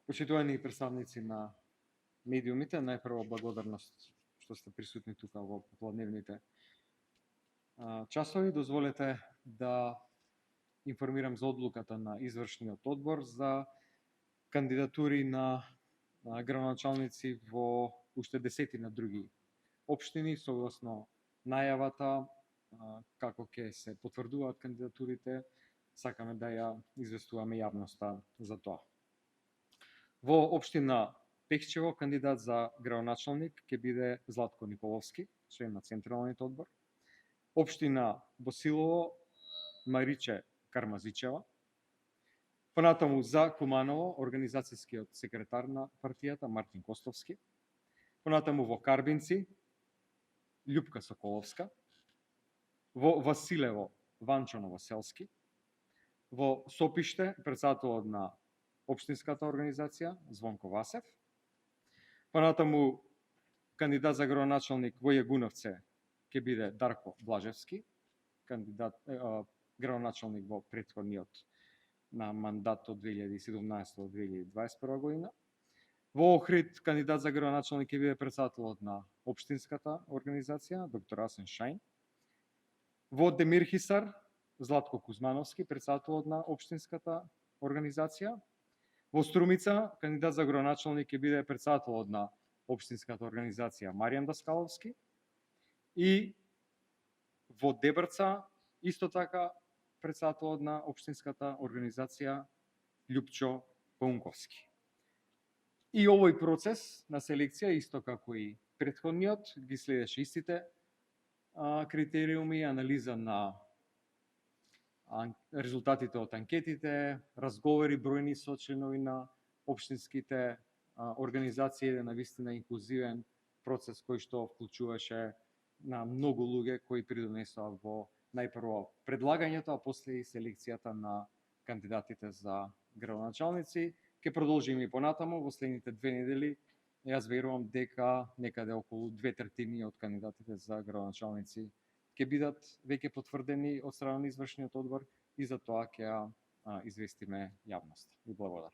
Почитувани представници на медиумите, најпрво благодарност што сте присутни тука во попладневните часови. Дозволете да информирам за одлуката на извршниот одбор за кандидатури на градоначалници во уште 10 на други општини, согласно најавата како ќе се потврдуваат кандидатурите, сакаме да ја известуваме јавноста за тоа. Во општина Пехчево кандидат за градоначалник ќе биде Златко Николовски, член на Централниот одбор. Општина Босилово Мариче Кармазичева. Понатаму за Куманово организацијскиот секретар на партијата Мартин Костовски. Понатаму во Карбинци Љупка Соколовска. Во Василево Ванчо Новоселски. Во Сопиште претседателот на општинската организација Звонко Васев. Понатаму кандидат за градоначалник во Јагуновце ќе биде Дарко Блажевски, кандидат градоначалник во претходниот на мандат од 2017 до 2021 година. Во Охрид кандидат за градоначалник ќе биде претседателот на општинската организација доктор Асен Шајн. Во Демирхисар Златко Кузмановски, претседателот на општинската организација. Во Струмица кандидат за градоначалник ќе биде претседателот на општинската организација Маријан Даскаловски. И во Дебрца исто така претседателот на општинската организација Љупчо Паунковски. И овој процес на селекција, исто како и претходниот, ги следеше истите критериуми, анализа на резултатите од анкетите, разговори бројни со членови на општинските организации, на вистина инклузивен процес кој што вклучуваше на многу луѓе кои придонесоа во најпрво предлагањето, а после и селекцијата на кандидатите за градоначалници. Ќе продолжиме и понатаму во следните 2 недели. Јас верувам дека некаде околу 2/3 од кандидатите за градоначалници ќе бидат веќе потврдени од страна на извршниот одбор и за тоа ќе ја известиме јавноста. Ви благодарам.